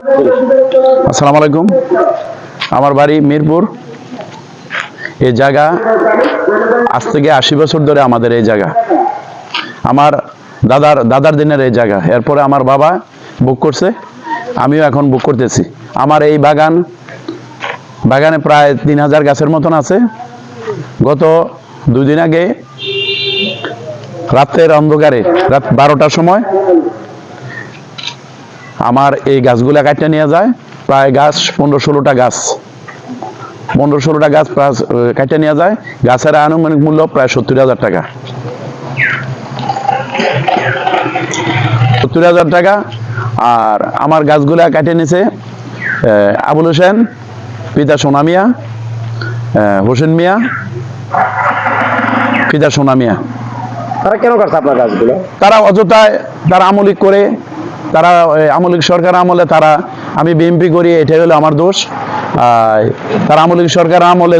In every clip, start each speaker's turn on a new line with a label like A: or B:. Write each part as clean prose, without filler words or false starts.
A: আসসালামু আলাইকুম। আমার বাড়ি মিরপুর। এই জায়গা আজ থেকে 80 বছর ধরে আমাদের এই জায়গা। আমার দাদার দিনের এই জায়গা। এরপরে আমার বাবা বুক করছে, আমিও এখন বুক করতেছি। আমার এই বাগানে প্রায় 3000 গাছের মতন আছে। গত 2 দিন আগে রাতের অন্ধকারে, রাত 12টার সময় আমার এই গাছগুলা কাটতে নিয়ে যায়। প্রায় গাছ 15-16টা গাছ 15-16টা গাছ কাটতে নিয়ে যায়। গাছের আনুমানিক মূল্য প্রায় 70,000 টাকা। 70,000 টাকা। আর আমার গাছগুলা কাটে নিছে আবুল হোসেন, পিতা সোনা মিয়া, হোসেন মিয়া, পিতা সোনা মিয়া।
B: তারা কেন কাটছে আপনার গাছগুলো?
A: তারা অযথায় তারা আমলিক করে, তারা আমলিক সরকার আমলে আমি বিএমপি করি, এটাই হলো আমার দোষ। তারা আমলিক সরকার আমলে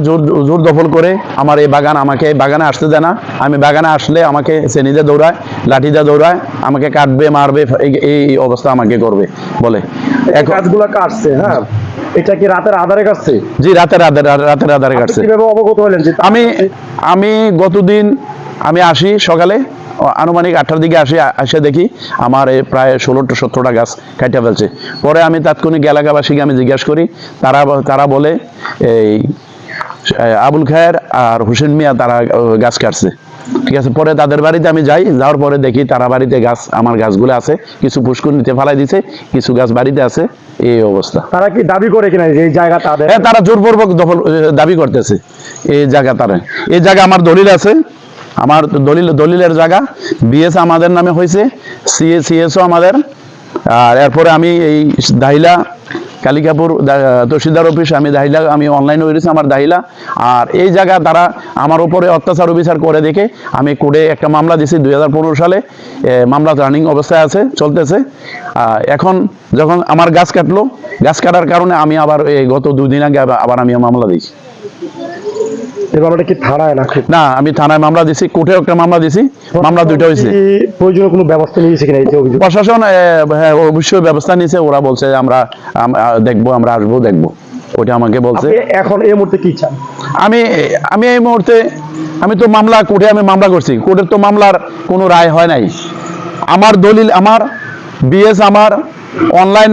A: জোর দখল করে আমার এই আমাকে বাগানে আসতে দেয় না। আমি বাগানে আসলে আমাকে চেনিতে দৌড়ায়, লাঠিতে দৌড়ায়, আমাকে কাটবে, মারবে, এই অবস্থা আমাকে করবে বলে।
B: গাছগুলো কাটছে, হ্যাঁ, এটা কি রাতের আধারে কাটছে?
A: জি, রাতের আধারে কাটছে।
B: কিভাবে অবগত হলেন?
A: আমি গতদিন আমি আসি সকালে, আনুমানিক 8টার দিকে আসে দেখি আমার প্রায় 16-17টা গাছ কাটিয়ে ফেলছে। পরে আমি তাৎক্ষণিক এলাকাবাসীকে আমি জিজ্ঞাসা করি, তারা বলে এই আবুল খায়ের আর হোসেন মিয়া তারা গাছ কাটছে। ঠিক আছে, পরে তাদের বাড়িতে আমি যাওয়ার পরে দেখি তারা বাড়িতে আমার গাছগুলো আছে, কিছু পুষ্করিণীতে ফেলাই দিছে, কিছু গাছ বাড়িতে আছে। এই অবস্থা।
B: তারা কি দাবি করে কিনা এই জায়গা তাদের?
A: হ্যাঁ, তারা জোরপূর্বক দাবি করতেছে এই জায়গা। এই জায়গা আমার দলিল আছে, আমার দলিলের জায়গা। বিএস আমাদের নামে হয়েছে, সিএসও আমাদের। আর এরপরে আমি এই দাহিলা কালিকাপুর তহসিলদার অফিস, আমি অনলাইনে হয়েছি আমার দাহিলা। আর এই জায়গা তারা আমার উপরে অত্যাচার অবিচার করে দেখে আমি কোর্টে একটা মামলা দিছি 2015 সালে। মামলা রানিং অবস্থায় আছে, চলতেছে। এখন যখন আমার গাছ কাটার কারণে আমি আবার গত 2 দিন আগে আবার আমি মামলা দিয়েছি। না, আমি থানায় মামলা দিছি, কোর্টেও একটা মামলা দিছি। মামলা 2টা হয়েছে।
B: প্রয়োজনীয় কোনো ব্যবস্থা নিয়েছে কিনা এই অভিযোগ?
A: প্রশাসন অবশ্যই ব্যবস্থা নিয়েছে। ওরা বলছে যে আমরা দেখবো, আমরা আসবো, দেখবো, ওইটা আমাকে বলছে।
B: এখন এই মুহূর্তে কি চান?
A: আমি এই মুহূর্তে আমি তো কোর্টে মামলা করছি। কোর্টের তো মামলার কোনো রায় হয় নাই। আমার দলিল, আমার বিএস, আমার অনলাইন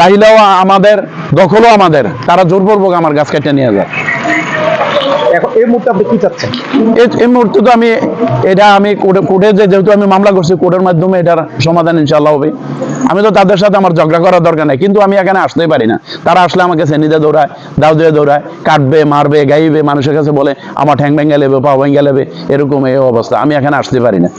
A: দাহিলাও আমাদের, দখলও আমাদের। তারা জোরপূর্বক আমার গাছ কেটে নিয়ে যায়।
B: এই মুহূর্তে আপনি কি চাচ্ছেন?
A: এই মুহূর্তে তো আমি কোর্টে যেহেতু আমি মামলা করছি, কোর্টের মাধ্যমে এটার সমাধান ইনশাআল্লাহ হবে। আমি তো তাদের সাথে আমার ঝগড়া করার দরকার নাই, কিন্তু আমি এখানে আসতেই পারি না। তারা আসলে আমাকে চেনিতে দৌড়ায়, দাও দিয়ে দৌড়ায়, কাটবে, মারবে, গাইবে, মানুষের কাছে বলে আমার ঠ্যাং ভেঙে লেবে, পা ভেঙে লেবে, এরকম এই অবস্থা। আমি এখানে আসতে পারি না।